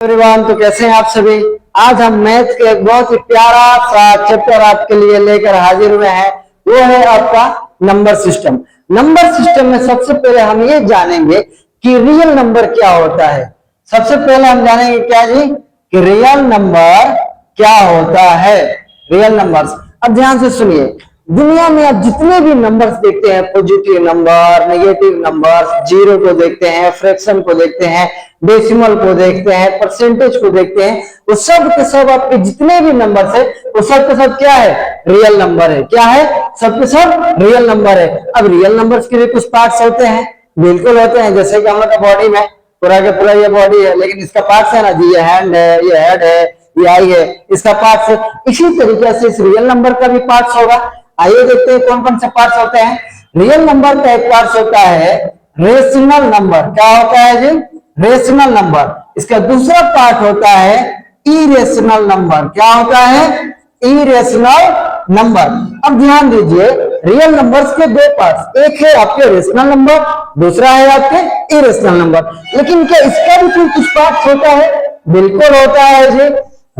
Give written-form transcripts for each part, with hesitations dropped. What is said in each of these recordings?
Everyone, तो कैसे हैं आप सभी। आज हम मैथ के एक बहुत ही प्यारा सा चैप्टर आपके लिए लेकर हाजिर हुए हैं। वो है आपका नंबर सिस्टम। नंबर सिस्टम में सबसे पहले हम ये जानेंगे कि रियल नंबर क्या होता है। सबसे पहले हम जानेंगे क्या जी, कि रियल नंबर क्या होता है। रियल नंबर्स, अब ध्यान से सुनिए। दुनिया में आप जितने भी नंबर्स देखते हैं, positive number, negative numbers, zero को देखते हैं, फ्रैक्शन को देखते हैं, डेसिमल को देखते हैं, परसेंटेज को देखते हैं, वो सब के सब आपके जितने भी नंबर्स है वो सब के सब क्या है, रियल नंबर है। क्या है, सब के सब रियल नंबर है। अब रियल नंबर्स के भी कुछ पार्ट्स होते हैं, बिल्कुल होते हैं। जैसे कि हम लोग का बॉडी में पूरा के पूरा ये बॉडी है, लेकिन इसका पार्ट्स है ना जी, ये हैंड है, ये हेड है, ये आई है, इसका पार्ट्स है। इसी तरीके से इस रियल नंबर का भी पार्ट्स होगा। आइए देखते हैं कौन कौन से पार्ट्स होते हैं। रियल नंबर का एक पार्ट्स होता है रेशनल नंबर। क्या होता है जी, रेशनल नंबर। इसका दूसरा पार्ट होता है इरेशनल नंबर। क्या होता है, इरेशनल नंबर। अब ध्यान दीजिए, रियल नंबर्स के दो पार्ट्स, एक है आपके रेशनल नंबर, दूसरा है आपके इरेशनल नंबर। लेकिन क्या इसका भी कुछ पार्ट्स होता है? बिल्कुल होता है जी।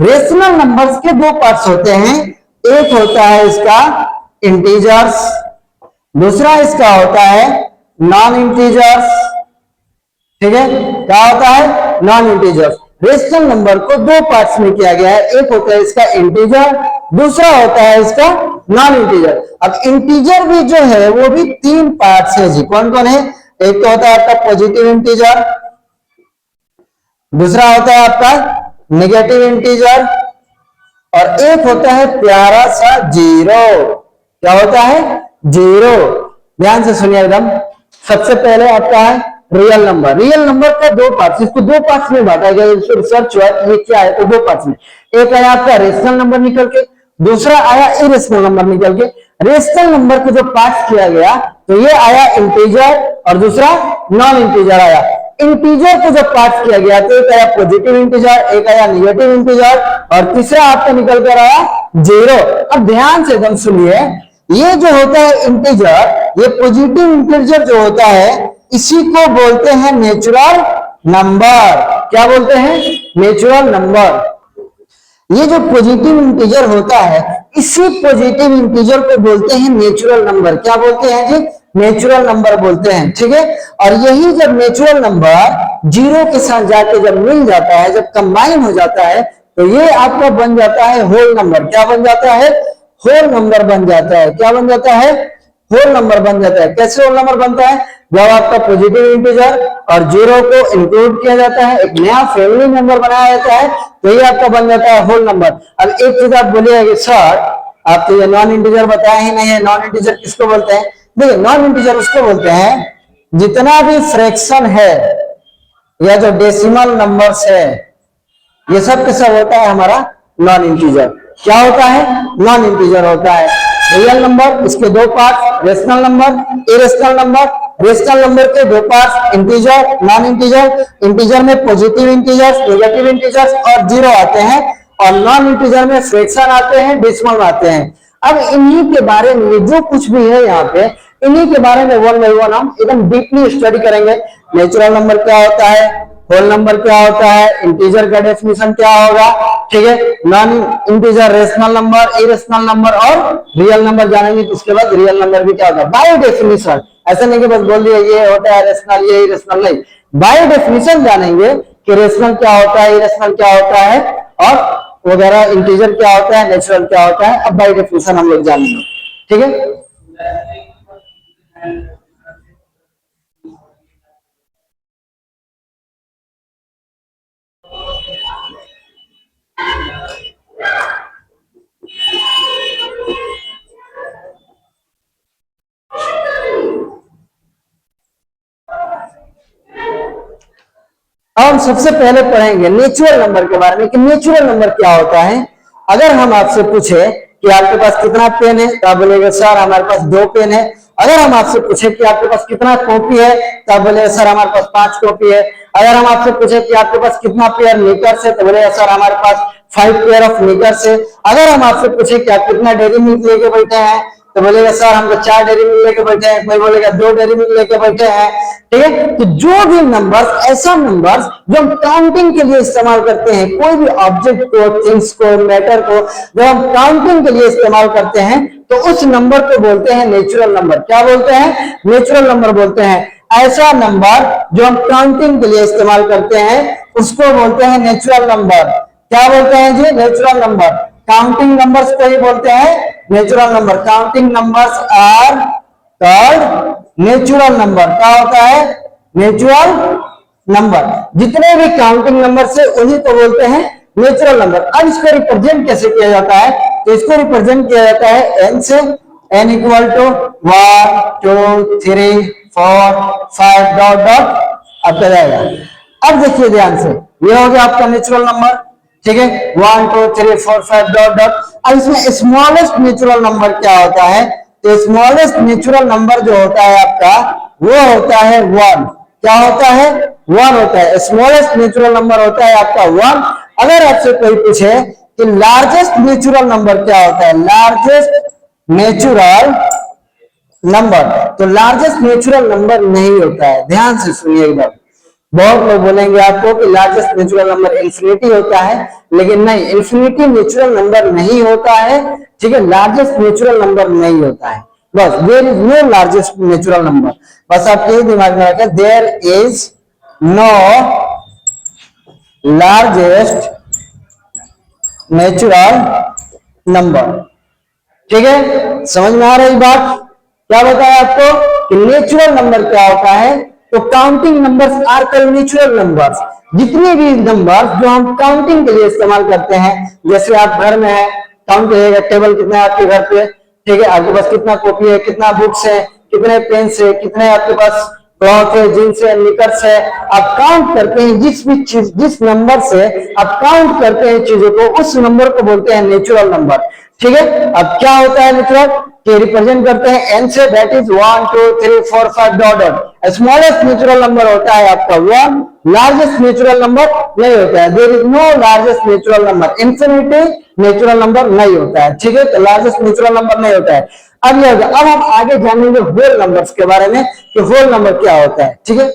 रेशनल नंबर्स के दो पार्ट्स होते हैं, एक होता है इसका इंटीजर्स, दूसरा इसका होता है नॉन इंटीजर्स। ठीक है, क्या होता है, नॉन इंटीजर्स। रेशनल नंबर को दो पार्ट्स में किया गया है, एक होता है इसका इंटीजर, दूसरा होता है इसका नॉन इंटीजर। अब इंटीजर भी जो है वो भी तीन पार्ट्स है जी। कौन कौन है? एक तो होता है आपका पॉजिटिव इंटीजर, दूसरा होता है आपका नेगेटिव इंटीजर, और एक होता है प्यारा सा जीरो। क्या होता है, जीरो। ध्यान से सुनिए एकदम। सबसे पहले आपका है रियल नंबर। रियल नंबर का दो पार्ट्स, इसको दो पार्ट्स में बांटा गया, रिसर्च हुआ ये क्या है, तो दो पार्ट्स में। एक आया आपका रेशनल नंबर निकल के, दूसरा आया इरेशनल नंबर निकल के। रेशनल नंबर को जो पार्ट्स किया गया तो ये आया इंटीजर और दूसरा नॉन इंटीजर आया। इंटीजर को जब पार्ट किया गया तो एक आया पॉजिटिव इंटीजर, एक आया नेगेटिव इंटीजर, और तीसरा आपका निकल कर आया जीरो। अब ध्यान से एकदम सुनिए, ये जो होता है इंटीजर, ये पॉजिटिव इंटीजर जो होता है इसी को बोलते हैं नेचुरल नंबर। क्या बोलते हैं, नेचुरल नंबर। ये जो पॉजिटिव इंटीजर होता है इसी पॉजिटिव इंटीजर को बोलते हैं नेचुरल नंबर। क्या बोलते हैं जी, नेचुरल नंबर बोलते हैं। ठीक है, और यही जब नेचुरल नंबर जीरो के साथ जाके जब मिल जाता है, जब कंबाइन हो जाता है, तो ये आपका बन जाता है होल नंबर। क्या बन जाता है, होल नंबर बन जाता है। क्या बन जाता है, होल नंबर बन जाता है। कैसे होल नंबर बनता है, जब आपका पॉजिटिव इंटीजर और जीरो को इंक्लूड किया जाता है, एक नया फैमिली मेंबर बनाया जाता है, तो ये आपका बन जाता है होल नंबर। अब एक चीज आप बोलिए कि सर आप तो ये नॉन इंटीजर बताया ही नहीं है, नॉन इंटीजर किसको बोलते हैं? देखिए, नॉन इंटीजर उसको बोलते हैं जितना भी फ्रैक्शन है या जो डेसिमल नंबर्स है, ये सब के सब होता है हमारा नॉन इंटीजर। क्या होता है, नॉन इंटीजर होता है। रियल नंबर, इसके दो part, rational number, irrational number. Rational number के दो part, integer, non integer. Integer में पॉजिटिव इंटीजर्स, नेगेटिव इंटीजर्स और जीरो आते हैं, और नॉन इंटीजर में फ्रैक्शन आते हैं, डेसिमल आते हैं। अब इन्हीं के बारे में जो कुछ भी है यहाँ पे, इन्हीं के बारे में वन बाय वन हम एकदम डीपली स्टडी करेंगे। नेचुरल नंबर क्या होता है, होल नंबर क्या होता है, इंटीजर का डेफिनेशन क्या होगा, ठीक है, non integer, rational number, irrational number और रियल नंबर जानेंगे। इसके बाद रियल नंबर भी क्या होता है बाय डेफिनेशन। ऐसा नहीं कि बस बोल दिया ये होता है रेशनल, ये इरेशनल, नहीं, बाय डेफिनेशन जानेंगे कि रेशनल क्या होता है, इरेशनल क्या होता है, और वगैरह, इंटीजर क्या होता है, नेचुरल क्या होता है। अब बाय डेफिनेशन हम लोग जानेंगे। ठीक है, अब हम सबसे पहले पढ़ेंगे नेचुरल नंबर के बारे में कि नेचुरल नंबर क्या होता है। अगर हम आपसे पूछे कि आपके पास कितना पेन है, तो आप बोलेंगे सर हमारे पास 2 पेन है। अगर हम आपसे पूछे कि आपके पास कितना कॉपी है, तो आप बोलेंगे सर हमारे पास 5 कॉपी है। अगर हम आपसे पूछे कि आपके पास कितना पेयर निकर्स है, तो बोलेगा सर हमारे पास 5 पेयर ऑफ निकर्स है। अगर हम आपसे पूछे कि आप कितना डेयरी मिल्क लेके बैठे हैं, तो बोलेगा सर हम तो 4 डेरी मिल्क लेके बैठे हैं, कोई बोलेगा 2 डेरी मिल्क लेके बैठे हैं। ठीक है, तो जो भी नंबर्स, ऐसा नंबर्स जो हम काउंटिंग के लिए इस्तेमाल करते हैं, कोई भी ऑब्जेक्ट को, थिंग्स को, मैटर को जब हम काउंटिंग के लिए इस्तेमाल करते हैं तो उस नंबर को बोलते हैं नेचुरल नंबर। क्या बोलते हैं? नेचुरल नंबर बोलते हैं। ऐसा नंबर जो हम काउंटिंग के लिए इस्तेमाल करते हैं उसको बोलते हैं नेचुरल नंबर। क्या बोलते हैं जी? Natural number. काउंटिंग नंबर्स को ही बोलते हैं natural number. Counting numbers are called natural number. क्या होता है? Natural number. जितने भी काउंटिंग नंबर से उन्हीं को बोलते हैं नेचुरल नंबर। अब इसको रिप्रेजेंट कैसे किया जाता है? तो इसको रिप्रेजेंट किया जाता है एन से। N equal to 1 2 3 4 5 dot dot आता जाएगा। अब देखिए ध्यान से, ये हो गया आपका नेचुरल नंबर। ठीक है, 1 2 3 4 5 डॉट डॉट। अब इसमें स्मॉलेस्ट नेचुरल नंबर क्या होता है? तो स्मॉलेस्ट नेचुरल नंबर जो होता है आपका वो होता है 1। क्या होता है? 1 होता है। स्मॉलेस्ट नेचुरल नंबर होता है आपका 1। अगर आपसे कोई पूछे कि लार्जेस्ट नेचुरल नंबर क्या होता है, लार्जेस्ट नेचुरल नंबर, तो लार्जेस्ट नेचुरल नंबर नहीं होता है। ध्यान से सुनिए एक बार। बहुत लोग बोलेंगे आपको कि लार्जेस्ट नेचुरल नंबर इंफिनिटी होता है, लेकिन नहीं, इंफिनिटी नेचुरल नंबर नहीं होता है। ठीक है, लार्जेस्ट नेचुरल नंबर नहीं होता है। बस there is no largest natural number. बस आप यही दिमाग में रखें, there is no largest natural number. ठीक है, समझ में आ रही बात? क्या बताया आपको कि नेचुरल नंबर क्या होता है? तो counting numbers are called natural numbers. जितने भी नंबर्स जो हम काउंटिंग के लिए इस्तेमाल करते हैं, जैसे आप घर में है, काउंट करिएगा टेबल कितना है आपके घर पे। ठीक है, आपके पास कितना कॉपी है, कितना बुक्स है, कितने पेन्स है, कितने आपके पास क्लॉथ है, जींस है, निकर्स है। आप काउंट करते हैं जिस भी चीज, जिस नंबर से आप काउंट करते हैं चीजों को, उस नंबर को बोलते हैं नेचुरल नंबर। ठीक है, अब क्या होता है नेचुरल के रिप्रेजेंट करते हैं एन से, that is 1 2 3 4 5 dot dot. Smallest natural number होता है आपका 1, लार्जेस्ट नेचुरल नंबर नहीं होता है। There is no largest natural number, infinity natural number नहीं होता है। ठीक है, तो लार्जेस्ट नेचुरल नंबर नहीं होता है। अब ये होगा, अब हम आगे जानेंगे होल नंबर्स के बारे में कि होल नंबर क्या होता है। ठीक है,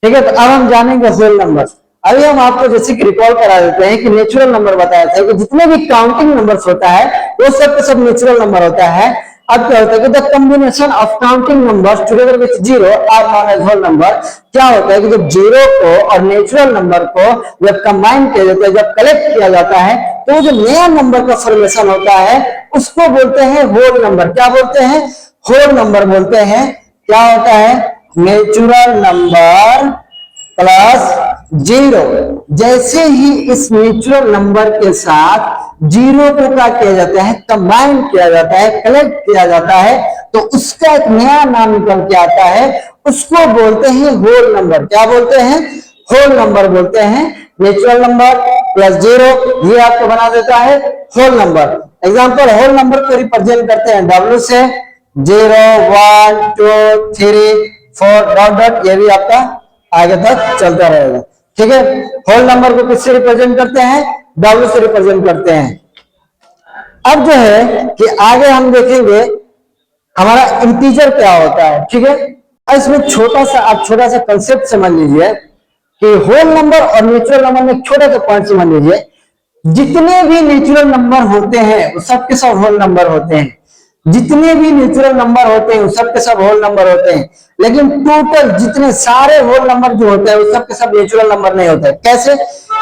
ठीक है, तो अब हम जानेंगे होल नंबर्स। अभी हम आपको जैसे कि रिकॉल करा देते हैं कि नेचुरल नंबर बताया था कि जितने भी काउंटिंग नंबर्स होता है वो सब के सब नेचुरल नंबर होता है। अब क्या होता है कि the combination of counting numbers together with zero are known as whole number. क्या होता है कि जब जीरो को और नेचुरल नंबर को जब कंबाइन किया जाता है, जब कलेक्ट किया जाता है, तो जो नया नंबर का फॉर्मेशन होता है उसको बोलते हैं होल नंबर। क्या बोलते हैं? होल नंबर बोलते हैं। क्या होता है? Natural number plus zero. जैसे ही इस नेचुरल नंबर के साथ जीरो को क्या किया जाता है? कंबाइन किया जाता है, कलेक्ट किया जाता है, तो उसका एक नया नाम निकल के आता है, उसको बोलते हैं होल नंबर। क्या बोलते हैं? होल नंबर बोलते हैं। नेचुरल नंबर प्लस जीरो, ये आपको बना देता है whole number. Example, whole number को रिप्रेजेंट करते हैं W से, 0 1 2 3 4 डॉट डॉट, ये भी आपका आगे तक चलता रहेगा। ठीक है, होल नंबर को किससे रिप्रेजेंट करते हैं? W से रिप्रेजेंट करते हैं। अब जो है कि आगे हम देखेंगे हमारा इंटीजर क्या होता है। ठीक है, इसमें छोटा सा कंसेप्ट समझ लीजिए कि होल नंबर और नेचुरल नंबर में छोटा सा पॉइंट समझ लीजिए। जितने भी नेचुरल नंबर होते हैं वो सब के सब होल नंबर होते हैं। जितने भी नेचुरल नंबर होते हैं वो सब के सब होल नंबर होते हैं, लेकिन टोटल जितने सारे होल नंबर जो होते हैं वो सब के सब नेचुरल नंबर नहीं होते। कैसे?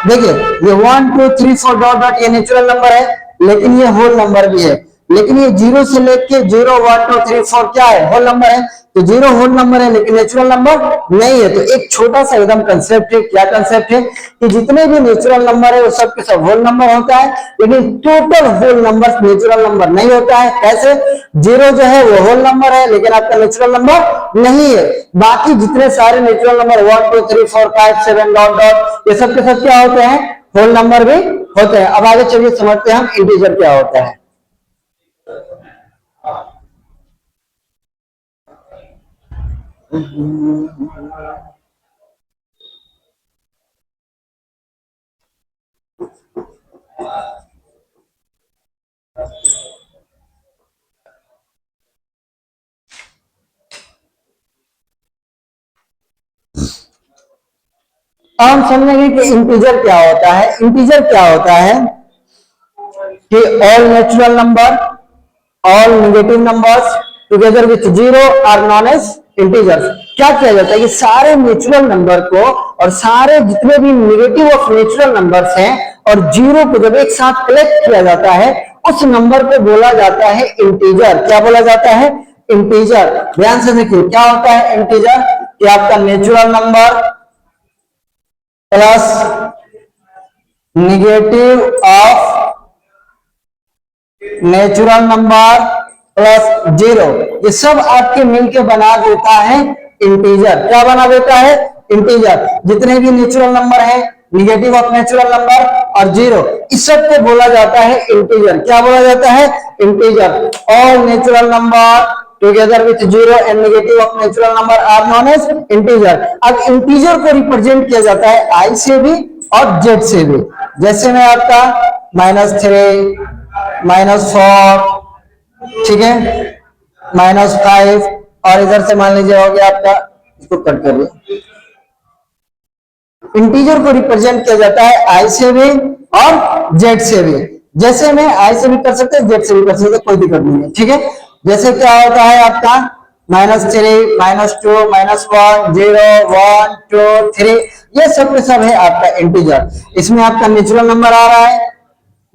देखिए, ये 1 2 3 4 डॉट डॉट ये नेचुरल नंबर है, लेकिन ये होल नंबर भी है। लेकिन ये 0 से लेके 0 1 2 3 4 क्या है, होल नंबर है। तो 0 होल नंबर है लेकिन नेचुरल नंबर नहीं है। तो एक छोटा सा एकदम कंसेप्ट है, क्या कंसेप्ट है कि जितने भी नेचुरल नंबर है वो सब के सब होल नंबर होता है, लेकिन total whole number natural number नहीं होता है। कैसे, 0 जो है वो होल नंबर है लेकिन आपका नेचुरल नंबर नहीं है। बाकी जितने सारे नेचुरल नंबर 1 2 3 4 5 7 डॉट डॉट, ये सब के सब क्या होते हैं, होल नंबर भी होते हैं। अब आगे चलिए समझते हैं हम इंटीजर क्या होता है। अब हम समझेंगे कि इंटीजर क्या होता है। इंटीजर क्या होता है कि all natural number, all negative numbers together with 0 are known as integers. क्या किया जाता है कि सारे नेचुरल नंबर को और सारे जितने भी नेगेटिव ऑफ नेचुरल नंबर्स हैं और 0 को जब एक साथ कलेक्ट किया जाता है, उस नंबर को बोला जाता है इंटीजर। क्या बोला जाता है, इंटीजर। ध्यान से देखिए क्या होता है इंटीजर, कि आपका natural number plus negative of natural number plus 0, ये सब आपके मिलके बना देता है इंटीजर। क्या बना देता है, इंटीजर। जितने भी नेचुरल नंबर है, नेगेटिव ऑफ नेचुरल नंबर और 0, इस सब को बोला जाता है इंटीजर। क्या बोला जाता है, integer. All natural number together with 0 and negative of natural number are known as integer. अब इंटीजर को रिप्रेजेंट किया जाता है आई से भी और जेड से भी। जैसे में आपका -3 -4, ठीक है, -5, और इधर से मान लीजिए हो गया आपका, इसको कट करिए। इंटीजर को रिप्रेजेंट किया जाता है आई से भी और जेड से भी। जैसे में आई से भी कर सकते हैं, जेड से भी कर सकते हैं, कोई दिक्कत नहीं है, ठीक है। जैसे क्या होता है आपका -3 -2 -1 0 1 2 3, ये सब के सब है आपका इंटीजर। इसमें आपका नेचुरल नंबर आ रहा है,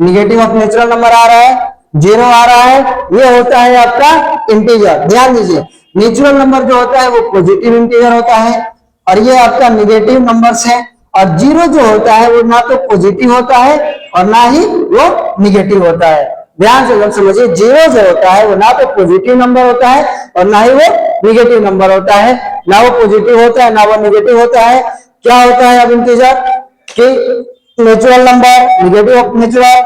नेगेटिव ऑफ नेचुरल नंबर आ रहा है, 0 आ रहा है, ये होता है आपका इंटीजर। ध्यान दीजिए, नेचुरल नंबर जो होता है वो पॉजिटिव इंटीजर होता है और ये आपका नेगेटिव नंबर्स है। और 0 जो होता है वो ना तो पॉजिटिव होता है और ना ही वो निगेटिव होता है। ध्यान से समझिए, 0 जो होता है वो ना तो पॉजिटिव नंबर होता है और ना ही वो निगेटिव नंबर होता है, ना वो पॉजिटिव होता है ना वो निगेटिव होता है। क्या होता है अब इंटीजर, कि natural number, negative of natural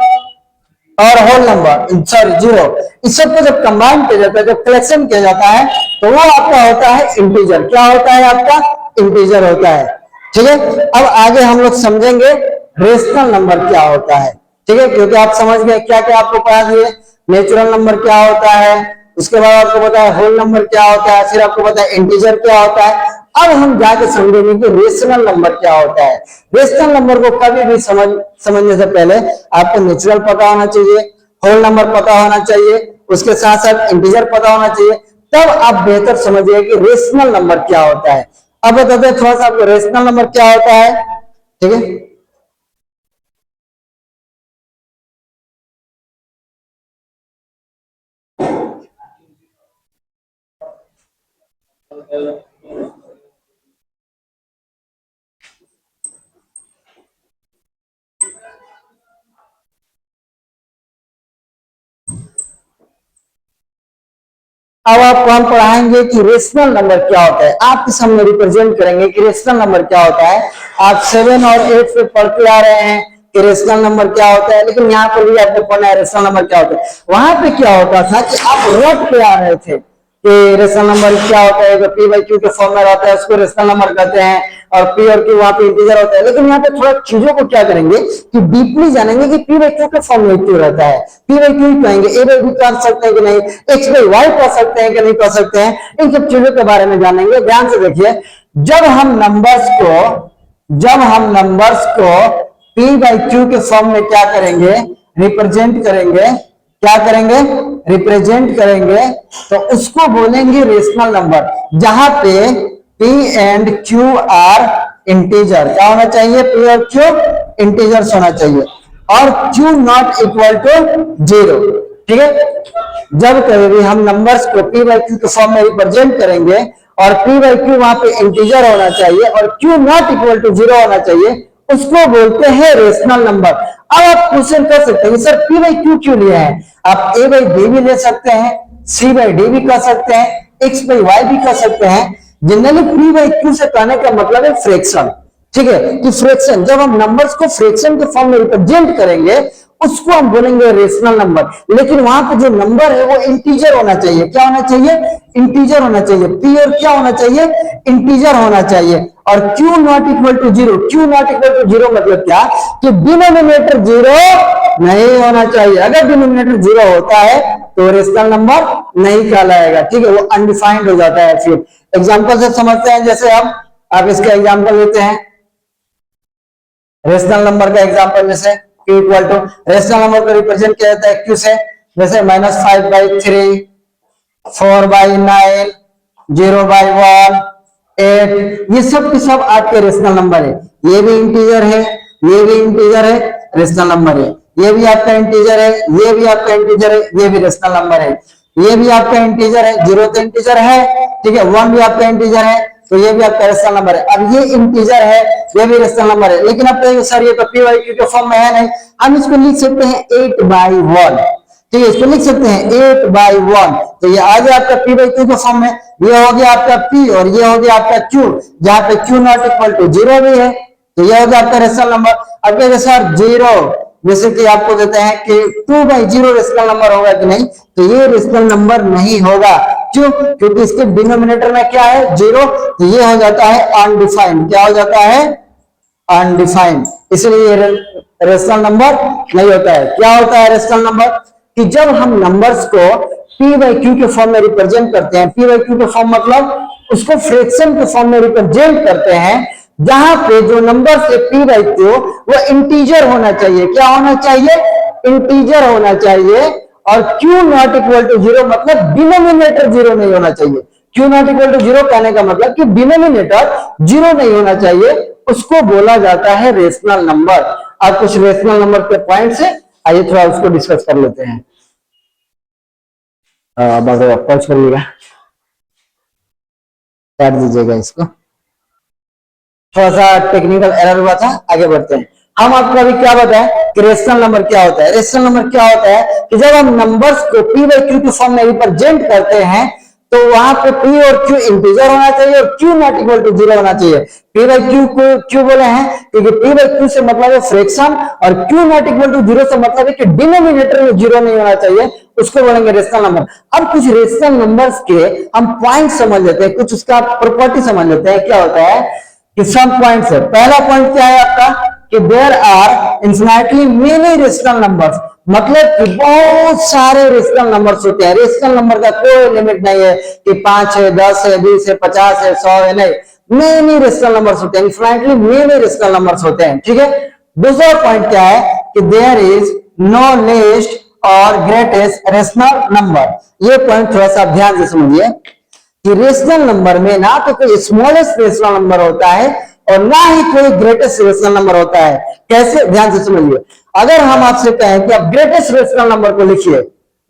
और होल नंबर, सॉरी 0, इस सब को जब कंबाइन किया जाता है, जब कलेक्शन किया जाता है, तो वो आपका होता है इंटीजर। क्या होता है आपका, इंटीजर होता है, ठीक है। अब आगे हम लोग समझेंगे रेशनल नंबर क्या होता है, ठीक है, क्योंकि आप समझ गए क्या क्या आपको पढ़ा दिए। नेचुरल नंबर क्या होता है, उसके बाद आपको पता है होल नंबर क्या होता है, फिर आपको पता है इंटीजर क्या होता है। अब हम जाके समझेंगे कि रेशनल नंबर क्या होता है। रेशनल नंबर को कभी भी समझने से पहले आपको नेचुरल पता होना चाहिए, होल नंबर पता होना चाहिए, उसके साथ साथ इंटीजर पता होना चाहिए, तब आप बेहतर समझिए कि रेशनल नंबर क्या होता है। अब बताते हैं थोड़ा सा आपको रेशनल नंबर क्या होता है, ठीक है। अब आपको हम पढ़ाएंगे कि रेशनल नंबर क्या होता है। आपके सामने रिप्रेजेंट करेंगे कि रेशनल नंबर क्या होता है। आप 7 और 8 से पढ़ते आ रहे हैं कि रेशनल नंबर क्या होता है, लेकिन यहाँ पर भी आपको पढ़ना है रेशनल नंबर क्या होता है। वहां पे क्या होता था कि आप रट के आ रहे थे कि रेशनल नंबर क्या होता है, जो p/q के फॉर्म में रहता है उसको रेशनल नंबर कहते हैं, और p और q वहां पे इंटीजर होता है। लेकिन यहाँ पे थोड़ा चीजों को क्या करेंगे कि डीपली जानेंगे कि p/q के फॉर्म में क्यों रहता है। p/q कहेंगे, a/b कर सकते हैं कि नहीं, x/y कर सकते हैं कि नहीं कर सकते हैं, इन सब चीजों के बारे में जानेंगे। ध्यान से देखिए, जब हम नंबर्स को p/q के फॉर्म में क्या करेंगे, रिप्रेजेंट करेंगे, क्या करेंगे, रिप्रेजेंट करेंगे, तो उसको बोलेंगे रेशनल नंबर, जहां पे p and q are integer. क्या होना चाहिए, p और q इंटीजर्स होना चाहिए, और q नॉट इक्वल टू 0। ठीक है। जब कभी भी हम नंबर्स को p बाई क्यू के फॉर्म में रिप्रेजेंट करेंगे और p बाई क्यू वहां पे इंटीजर होना चाहिए और q नॉट इक्वल टू 0 होना चाहिए, उसको बोलते हैं रेशनल नंबर। अब आप क्वेश्चन कर सकते हैं सर p बाई क्यू क्यों लिया है, आप a बाई b भी ले सकते हैं, c बाई d भी कर सकते हैं, x बाई y भी कर सकते हैं। जनरली p बाई क्यू से कहने का मतलब है फ्रैक्शन, ठीक है, कि फ्रैक्शन जब हम नंबर्स को फ्रैक्शन के फॉर्म में रिप्रेजेंट करेंगे उसको हम बोलेंगे रेशनल नंबर। लेकिन वहां पे जो नंबर है वो इंटीजर होना चाहिए। क्या होना चाहिए? इंटीजर होना चाहिए। p और क्या होना चाहिए? इंटीजर होना चाहिए। और q not equal to 0, q not equal to 0 मतलब क्या कि डिनोमिनेटर 0 नहीं होना चाहिए। अगर डिनोमिनेटर 0 होता है तो रेशनल नंबर नहीं कहलाएगा, ठीक है, वो अनडिफाइंड हो जाता है। फिर एग्जांपल से समझते हैं, जैसे हम आप इसका एग्जांपल लेते हैं, रेशनल नंबर का एग्जांपल जैसे q equal to, rational number को रिप्रेजेंट किया जाता है q से, जैसे -5/3, 4/9, 0/1, 8, ये सब के सब आपके रेशनल नंबर है। ये भी इंटीजर है, ये भी इंटीजर है, रेशनल नंबर है। ये भी आपका इंटीजर है, ये भी आपका इंटीजर है, ये भी रेशनल नंबर है। ये भी आपका इंटीजर है, 0 तो इंटीजर है, ठीक है, 1 भी आपका इंटीजर है, तो ये भी आपका रेशनल नंबर है। अब ये इंटीजर है, ये भी रेशनल नंबर है, लेकिन अब तो सर ये तो p बाई क्यू के फॉर्म में है नहीं, हम इसको लिख सकते हैं 8/1, ठीक है, इसको लिख सकते हैं 8/1। तो ये आ गया आपका p बाई क्यू के फॉर्म में, ये हो गया आपका p और ये हो गया आपका q, जहां पे q नॉट इक्वल टू 0 भी है, तो ये हो गया आपका रेशनल नंबर। अब क्या सर 0, जैसे कि आपको देते हैं कि 2/0 रेशनल नंबर होगा कि नहीं, तो ये रेशनल नंबर नहीं होगा। क्यों? क्योंकि इसके डिनोमिनेटर में क्या है? 0, तो ये हो जाता है अनडिफाइंड। क्या हो जाता है? अनडिफाइंड, इसलिए रेशनल नंबर नहीं होता है। क्या होता है रेशनल नंबर? कि जब हम नंबर्स को p बाई क्यू के फॉर्म में रिप्रेजेंट करते हैं, p बाई क्यू के फॉर्म मतलब उसको फ्रैक्शन के फॉर्म में रिप्रेजेंट करते हैं, जहां पे जो नंबर से p बाई क्यू वो इंटीजर होना चाहिए। क्या होना चाहिए? इंटीजर होना चाहिए। और q नॉट इक्वल टू 0 मतलब डिनोमिनेटर 0 नहीं होना चाहिए। q नॉट इक्वल टू 0 कहने का मतलब कि डिनोमिनेटर 0 नहीं होना चाहिए, उसको बोला जाता है रेशनल नंबर। अब कुछ रेशनल नंबर के पॉइंट्स है, आइए थोड़ा उसको डिस्कस कर लेते हैं। पॉज करिएगा, काट दीजिएगा इसको, थोड़ा सा टेक्निकल एरर हुआ था। आगे बढ़ते हैं। हम आपको अभी क्या बताएं कि रेशनल नंबर क्या होता है। रेशनल नंबर क्या होता है कि जब हम नंबर्स को p बाई क्यू के फॉर्म में रिप्रेजेंट करते हैं तो वहां पे p और q इंटीजर होना चाहिए और q नॉट इक्वल टू 0 होना चाहिए। p बाई क्यू को क्यों बोले हैं? क्योंकि p बाई क्यू से मतलब है फ्रैक्शन और q नॉट इक्वल टू 0 से मतलब है कि डिनोमिनेटर में 0 नहीं होना चाहिए, उसको बोलेंगे रेशनल नंबर। अब कुछ रेशनल नंबर्स के हम पॉइंट समझ लेते हैं, कुछ उसका प्रॉपर्टी समझ लेते हैं। क्या होता है कि सम पॉइंट्स है। पहला पॉइंट क्या है आपका कि there are infinitely many rational numbers, मतलब कि बहुत सारे रेशनल नंबर्स होते हैं। रेशनल नंबर का कोई लिमिट नहीं है कि 5 है, 10 है, 20 है, 50 है, 100 है, नहीं, मेनी रेशनल नंबर्स होते हैं, इन्फिनिटली मेनी रेशनल नंबर्स होते हैं, ठीक है। दूसरा पॉइंट क्या है कि देयर इज नो लिस्ट और ग्रेटेस्ट रेशनल नंबर। ये पॉइंट थोड़ा सा ध्यान से समझिए कि रेशनल नंबर में ना तो कोई स्मॉलेस्ट रेशनल नंबर होता है और ना ही कोई ग्रेटेस्ट रेशनल नंबर होता है। कैसे? ध्यान से समझिए। अगर हम आपसे कहें कि आप ग्रेटेस्ट रेशनल नंबर को लिखिए,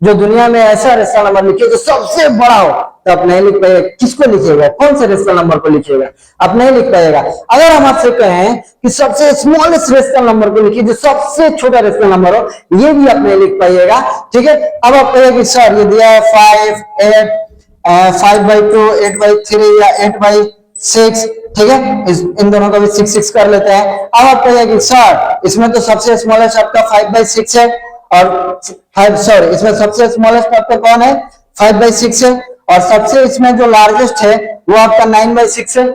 जो दुनिया में ऐसा रेशनल नंबर लिखिए जो सबसे बड़ा हो, तो आप नहीं लिख पाएगा। किसको लिखिएगा? कौन से रेशनल नंबर को लिखिएगा? आप नहीं लिख पाएगा। अगर हम आपसे कहें कि सबसे स्मॉलेस्ट रेशनल नंबर को लिखिए जो सबसे छोटा रेशनल नंबर हो, ये भी आप नहीं लिख पाइएगा, ठीक है। अब आप कहेंगे कि सर ये दिया है 5, 8, 5/2, 8/3 या 8/6, ठीक है, इन दोनों का भी 6 कर लेते हैं। अब आप कहेंगे कि सर इसमें तो सबसे स्मॉलेस्ट आपका 5/6 है और इसमें सबसे स्मॉलेस्ट आपका कौन है? 5/6 है और सबसे इसमें जो लार्जेस्ट है वो आपका 9/6 है,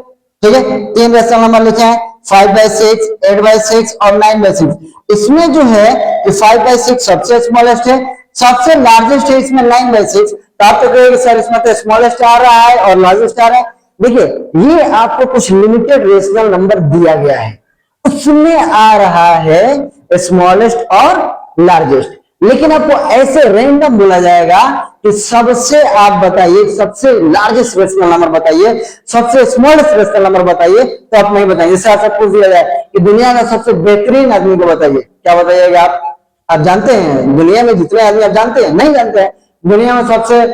ठीक है। 3 रेशनल नंबर लिखे हैं, 5/6, 8/6 और 9/6। इसमें जो है कि 5/6 सबसे स्मॉलेस्ट है, सबसे लार्जेस्ट है इसमें 9/6। तो आप तो कहेंगे सर इसमें तो स्मॉलेस्ट आ रहा है और लार्जेस्ट आ रहा है। देखिए, ये आपको कुछ लिमिटेड रेशनल नंबर दिया गया है, उसमें आ रहा है स्मॉलेस्ट और लार्जेस्ट, लेकिन आपको ऐसे रैंडम बोला जाएगा कि सबसे आप बताइए, सबसे लार्जेस्ट रेशनल नंबर बताइए, सबसे स्मॉलेस्ट रेशनल नंबर बताइए, तो आप नहीं बताएंगे। जैसे आपसे पूछ दिया जाए कि दुनिया का सबसे बेहतरीन आदमी को बताइए, क्या बताइएगा आप? आप जानते हैं दुनिया में जितने आदमी आप जानते हैं? नहीं जानते हैं। दुनिया में सबसे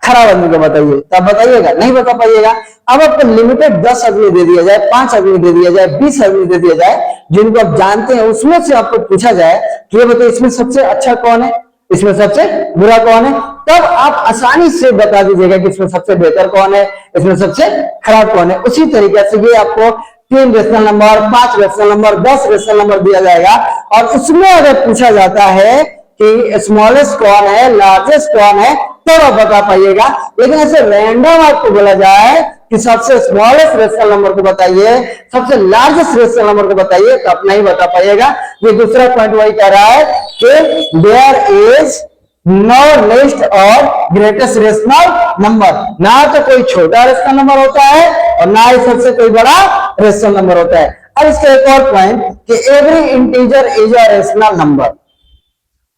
खराब आदमी को बताइए, तो आप बताइएगा? नहीं बता पाइएगा। अब आपको लिमिटेड 10 आदमी दे दिया जाए, 5 आदमी दे दिया जाए, 20 आदमी दे दिया जाए जिनको आप जानते हैं, उसमें से आपको पूछा जाए कि ये बताइए इसमें सबसे अच्छा कौन है, इसमें सबसे बुरा कौन है, तब आप आसानी से बता दीजिएगा कि इसमें सबसे बेहतर कौन है, इसमें सबसे खराब कौन है। उसी तरीके से ये आपको 3 rational number, 5 rational number, 10 rational number दिया जाएगा और उसमें अगर पूछा जाता है कि स्मॉलेस्ट कौन है, लार्जेस्ट कौन है, तब आप बता पाइएगा। लेकिन ऐसे रैंडम आपको बोला जाए कि सबसे स्मॉलेस्ट रेशनल नंबर को बताइए, सबसे लार्जेस्ट रेशनल नंबर को बताइए, तो आप नहीं बता पाइएगा। ये दूसरा पॉइंट वही कह रहा है कि देयर इज नो लिस्ट और ग्रेटेस्ट रेशनल नंबर, ना तो कोई छोटा रेशनल नंबर होता है और ना ही सबसे कोई बड़ा रेशनल नंबर होता है। अब इसका एक और पॉइंट कि every integer is a rational number.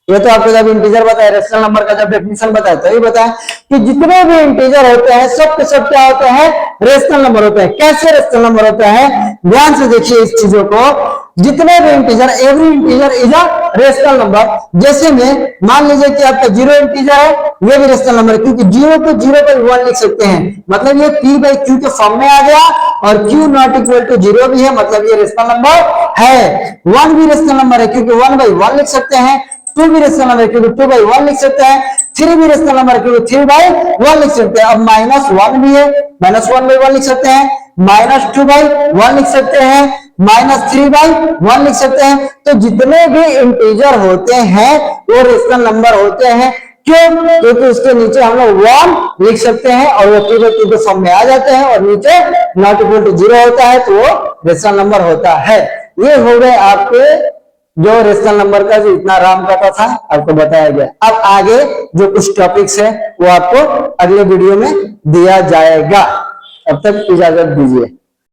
ये तो आपको जब इंटीजर बताया, रेशनल नंबर का जब डेफिनेशन बताया तभी बताया कि जितने भी इंटीजर होते हैं सब के सब क्या होते हैं? रेशनल नंबर होते हैं। कैसे रेशनल नंबर होते हैं? ध्यान से देखिए इस चीजों को। जितने भी integer, every integer is a rational number. जैसे में मान लीजिए कि आपका 0 इंटीजर है, ये भी रेशनल नंबर है, क्योंकि 0 को 0/1 लिख सकते हैं, मतलब ये p/q के फॉर्म में आ गया और q नॉट इक्वल टू 0 भी है, मतलब ये रेशनल नंबर है। 1 भी रेशनल नंबर है क्योंकि 1/1 लिख सकते हैं। 2 भी रेशनल नंबर क्योंकि 2/1 लिख सकते हैं। 3 भी रेशनल नंबर क्योंकि 3/1 लिख सकते हैं। अब -1 भी है, -1/1 लिख सकते हैं, -2/1 लिख सकते हैं, -3/1 लिख सकते हैं। तो जितने भी इंटीजर होते हैं वो रेशनल नंबर होते हैं। क्यों? क्योंकि उसके नीचे हम लोग 1 लिख सकते हैं और वो p/q के फॉर्म में आ जाते हैं और नीचे नॉट इक्वल टू 0 होता है, तो वो रेशनल नंबर होता है। ये हो गए आपके जो रेशनल नंबर का जो इतना राम कथा था आपको बताया गया। अब आगे जो कुछ टॉपिक्स है वो आपको अगले वीडियो में दिया जाएगा। अब तक इजाजत दीजिए।